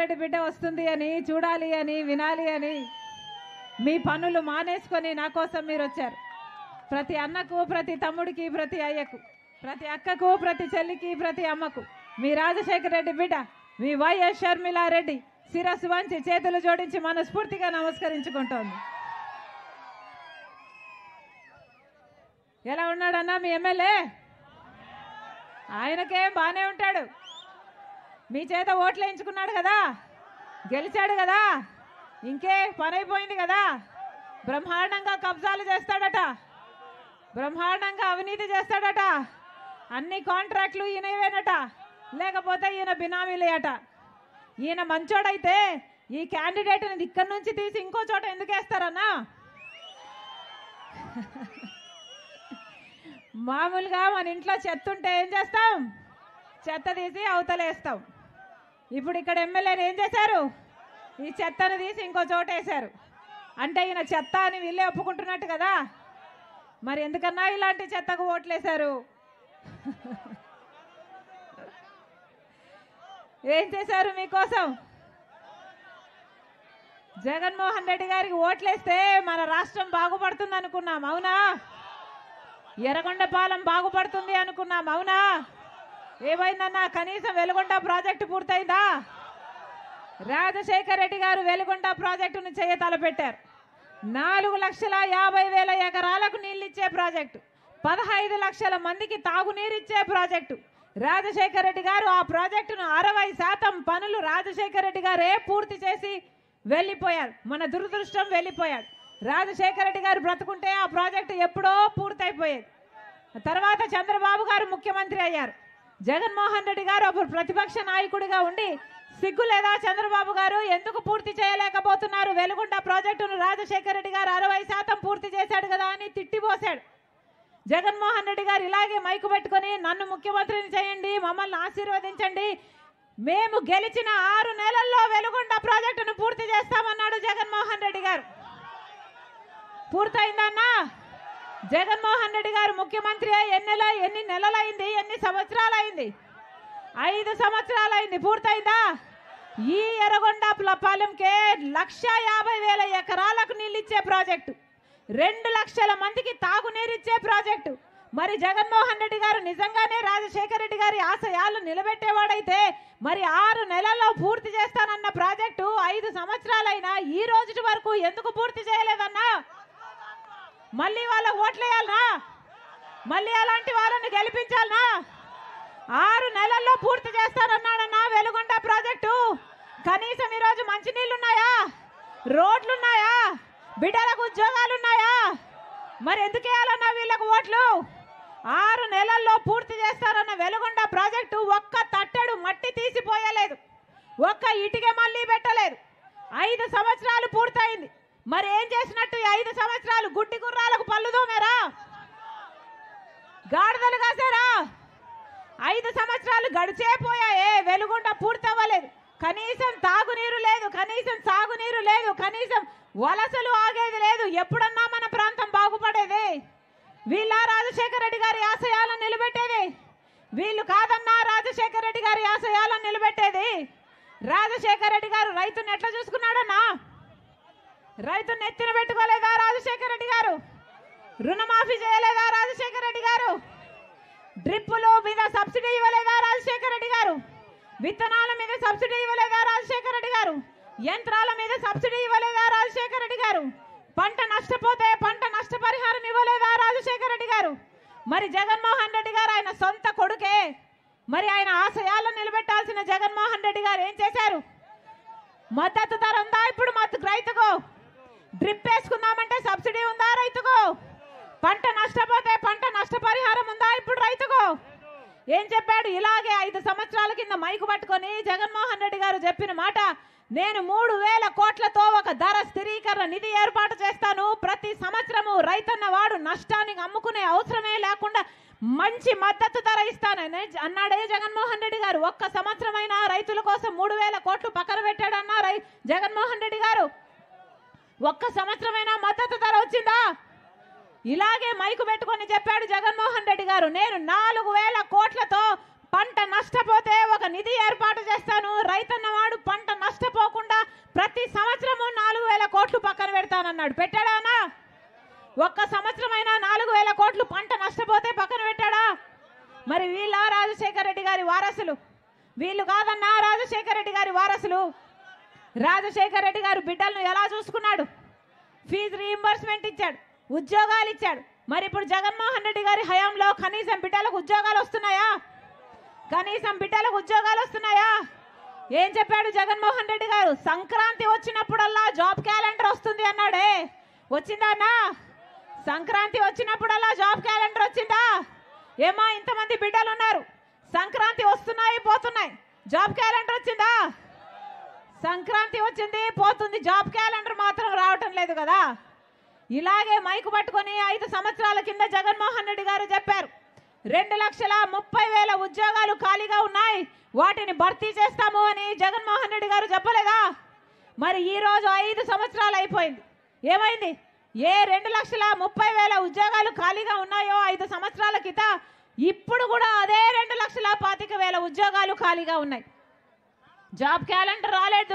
రెడ్డి బిడ్డ వస్తుంది అని చూడాలి అని వినాలి అని మీ పనులు మానేసుకొని నా కోసం మీరు వచ్చారు. ప్రతి అన్నకు, ప్రతి తమ్ముడికి, ప్రతి అయ్యకు, ప్రతి అక్కకు, ప్రతి చెల్లికి, ప్రతి అమ్మకు మీ రాజశేఖర రెడ్డి బిడ్డ మీ వైఎస్ షర్మిలారెడ్డి శిరస్సు వంచి చేతులు జోడించి మనస్ఫూర్తిగా నమస్కరించుకుంటోంది. ఎలా ఉన్నాడన్నా మీ ఎమ్మెల్యే? ఆయనకేం బాగానే ఉంటాడు. మీ చేత ఓట్లు వేయించుకున్నాడు కదా, గెలిచాడు కదా, ఇంకే పని అయిపోయింది కదా. బ్రహ్మాండంగా కబ్జాలు చేస్తాడట, బ్రహ్మాండంగా అవినీతి చేస్తాడట, అన్ని కాంట్రాక్ట్లు ఈయనవేనట, లేకపోతే ఈయన బినామీలే అట. ఈయన మంచోడైతే ఈ క్యాండిడేట్ని ఇక్కడి నుంచి తీసి ఇంకో చోట ఎందుకు వేస్తారన్నా? మామూలుగా మన ఇంట్లో చెత్త ఉంటే ఏం చేస్తాం? చెత్త తీసి అవతలేస్తాం. ఇప్పుడు ఇక్కడ ఎమ్మెల్యేని ఏం చేశారు? ఈ చెత్తను తీసి ఇంకో చోట వేశారు. అంటే ఈయన చెత్త అని వీళ్ళే ఒప్పుకుంటున్నట్టు కదా. మరి ఎందుకన్నా ఇలాంటి చెత్తకు ఓట్లేశారు? ఏం చేశారు మీకోసం? జగన్మోహన్ రెడ్డి గారికి ఓట్లేస్తే మన రాష్ట్రం బాగుపడుతుంది అనుకున్నాం, అవునా? ఎర్రగొండపాలెం బాగుపడుతుంది అనుకున్నాం, అవునా? ఏమైందన్నా? కనీసం వెలుగొండ ప్రాజెక్టు పూర్తయిందా? రాజశేఖర రెడ్డి గారు వెలుగొండ ప్రాజెక్టును తలపెట్టారు. 4,50,000 ఎకరాలకు నీళ్ళిచ్చే ప్రాజెక్టు, 15 లక్షల మందికి తాగునీరిచ్చే ప్రాజెక్టు. రాజశేఖర రెడ్డి గారు ఆ ప్రాజెక్టును 60% పనులు రాజశేఖర రెడ్డి గారే పూర్తి చేసి వెళ్ళిపోయారు. మన దురదృష్టం వెళ్ళిపోయాడు. రాజశేఖర రెడ్డి గారు బ్రతుకుంటే ఆ ప్రాజెక్టు ఎప్పుడో పూర్తయిపోయేది. తర్వాత చంద్రబాబు గారు ముఖ్యమంత్రి అయ్యారు. జగన్మోహన్ రెడ్డి గారు అప్పుడు ప్రతిపక్ష నాయకుడిగా ఉండి సిగ్గు లేదా చంద్రబాబు గారు ఎందుకు పూర్తి చేయలేకపోతున్నారు వెలుగొండ ప్రాజెక్టును? రాజశేఖర రెడ్డి గారు 60% పూర్తి చేశాడు కదా అని తిట్టిపోశాడు. జగన్మోహన్ రెడ్డి గారు ఇలాగే మైకు పెట్టుకొని నన్ను ముఖ్యమంత్రిని చేయండి, మమ్మల్ని ఆశీర్వదించండి, మేము గెలిచిన 6 నెలల్లో వెలుగొండ ప్రాజెక్టును పూర్తి చేస్తామన్నాడు జగన్మోహన్ రెడ్డి గారు. పూర్తయిందన్నా? జగన్మోహన్ రెడ్డి గారు ముఖ్యమంత్రి ఎన్ని నెలలైంది? ఎన్ని సంవత్సరాలైంది? 5 సంవత్సరాలైంది. పూర్తయిందా? ఈ ఎర్రగొండపాలెంకే 1,50,000 ఎకరాలకు నీళ్ళిచ్చే ప్రాజెక్టు, 2 లక్షల మందికి తాగునీరిచ్చే ప్రాజెక్టు. మరి జగన్మోహన్ రెడ్డి గారు నిజంగానే రాజశేఖర రెడ్డి గారి ఆశయాలు నిలబెట్టేవాడైతే మరి 6 నెలల్లో పూర్తి చేస్తానన్న ప్రాజెక్టు 5 సంవత్సరాలైనా ఈ రోజు వరకు ఎందుకు పూర్తి చేయలేదన్నా? మళ్ళీ వాళ్ళకు ఓట్లేయాలనా? మళ్ళీ అలాంటి వాళ్ళని గెలిపించాలనా? 6 నెలల్లో పూర్తి చేస్తారన్నాడన్నా వెలుగొండ ప్రాజెక్టు. కనీసం ఈరోజు మంచినీళ్ళున్నాయా? రోడ్లున్నాయా? బిడ్డలకు ఉద్యోగాలున్నాయా? మరి ఎందుకు వేయాలన్నా వీళ్ళకు ఓట్లు? 6 నెలల్లో పూర్తి చేస్తారన్న వెలుగొండ ప్రాజెక్టు ఒక్క తట్టెడు మట్టి తీసిపోయలేదు, ఒక్క ఇటుక మళ్ళీ పెట్టలేదు. 5 సంవత్సరాలు పూర్తయింది. మరి ఏం చేసినట్టు? 5 సంవత్సరాలు గుడ్డి గుర్రాలకు పళ్ళు దోమేరా? గాడిదలు కాసారా? 5 సంవత్సరాలు గడిచేపోయాయే, వెలుగొండ పూర్తి అవ్వలేదు. కనీసం తాగునీరు లేదు, కనీసం సాగునీరు లేదు, కనీసం వలసలు ఆగేది లేదు. ఎప్పుడన్నా మన ప్రాంతం బాగుపడేది? వీళ్ళ రాజశేఖర రెడ్డి గారి ఆశయాలను నిలబెట్టేది? వీళ్ళు కాదన్నా రాజశేఖర రెడ్డి గారి ఆశయాలను నిలబెట్టేది. రాజశేఖర రెడ్డి గారు రైతుని ఎట్లా చూసుకున్నాడన్నా? రైతుని ఎత్తిన పెట్టుకోలేదా రాజశేఖర రెడ్డి గారు? రుణమాఫీ చేయలేదా రాజశేఖర రెడ్డి గారు? డ్రిప్పులు మీద సబ్సిడీ ఇవ్వలేదా రాజశేఖర రెడ్డి గారు? విత్తనాల మీద సబ్సిడీ ఇవ్వలేదా రాజశేఖర రెడ్డి గారు? యంత్రాల మీద సబ్సిడీ ఇవ్వలేదా రాజశేఖర రెడ్డి గారు? పంట నష్టపోతే పంట నష్టపరిహారం ఇవ్వలేదా రాజశేఖర రెడ్డి గారు? మరి జగన్మోహన్ రెడ్డి గారు ఆయన సొంత కొడుకే. మరి ఆయన ఆశయాలను నిలబెట్టాల్సిన జగన్మోహన్ రెడ్డి గారు ఏం చేశారు? మద్దతు ధర ఉందా ఇప్పుడు రైతుకు? డ్రిప్ వేసుకుందామంటే సబ్సిడీ ఉందా రైతుకు? పంట నష్టపోతే పంట నష్టపరిహారం ఉందా ఇప్పుడు రైతుకు? ఏం చెప్పాడు? ఇలాగే 5 సంవత్సరాల కింద మైకు పట్టుకొని జగన్మోహన్ రెడ్డి గారు చెప్పిన మాట, నేను 3,000 కోట్లతో ఒక ధర స్థిరీకరణ నిధి ఏర్పాటు చేస్తాను, ప్రతి సంవత్సరము రైతన్న వాడు నష్టానికి అమ్ముకునే అవసరమే లేకుండా మంచి మద్దతు ధర ఇస్తానని అన్నాడే జగన్మోహన్ రెడ్డి గారు. ఒక్క సంవత్సరమైనా రైతుల కోసం 3,000 కోట్లు పక్కన పెట్టాడన్నా జగన్మోహన్ రెడ్డి గారు? ఒక్క సంవత్సరమైనా మద్దతు ధర వచ్చిందా? ఇలాగే మైకు పెట్టుకొని చెప్పాడు జగన్మోహన్ రెడ్డి గారు, నేను 4,000 కోట్లతో పంట నష్టపోతే ఒక నిధి ఏర్పాటు చేస్తాను, రైతన్నవాడు పంట నష్టపోకుండా ప్రతి సంవత్సరము 4,000 కోట్లు పక్కన పెడతానన్నాడు. పెట్టాడా? ఒక్క సంవత్సరమైనా 4,000 కోట్లు పంట నష్టపోతే పక్కన పెట్టాడా? మరి వీళ్ళ రాజశేఖర రెడ్డి గారి వారసులు? వీళ్ళు కాదన్నా రాజశేఖర రెడ్డి గారి వారసులు. రాజశేఖర రెడ్డి గారు బిడ్డలను ఎలా చూసుకున్నాడు? ఫీజు రీయింబర్స్మెంట్ ఇచ్చాడు, ఉద్యోగాలు ఇచ్చాడు. మరి ఇప్పుడు జగన్మోహన్ రెడ్డి గారి హయాంలో కనీసం బిడ్డలకు ఉద్యోగాలు వస్తున్నాయా? కనీసం బిడ్డలకు ఉద్యోగాలు వస్తున్నాయా? ఏం చెప్పాడు జగన్మోహన్ రెడ్డి గారు? సంక్రాంతి వచ్చినప్పుడల్లా జాబ్ క్యాలెండర్ వస్తుంది అన్నాడే. వచ్చిందా అన్నా? సంక్రాంతి వచ్చినప్పుడల్లా జాబ్ క్యాలెండర్ వచ్చిందా? ఏమా ఇంతమంది బిడ్డలు ఉన్నారు, సంక్రాంతి వస్తున్నాయి పోతున్నాయి, జాబ్ క్యాలెండర్ వచ్చిందా? సంక్రాంతి వచ్చింది పోతుంది, జాబ్ క్యాలెండర్ మాత్రం రావటం లేదు కదా. ఇలాగే మైకు పట్టుకొని 5 సంవత్సరాల కింద జగన్మోహన్ రెడ్డి గారు చెప్పారు 2,30,000 ఉద్యోగాలు ఖాళీగా ఉన్నాయి, వాటిని భర్తీ చేస్తాము అని జగన్మోహన్ రెడ్డి గారు చెప్పలేదా? మరి ఈ రోజు 5 సంవత్సరాలు అయిపోయింది, ఏమైంది? ఏ 2,30,000 ఉద్యోగాలు ఖాళీగా ఉన్నాయో 5 సంవత్సరాల క్రితం, ఇప్పుడు కూడా అదే 2,25,000 ఉద్యోగాలు ఖాళీగా ఉన్నాయి. జాబ్ క్యాలెండర్ రాలేదు.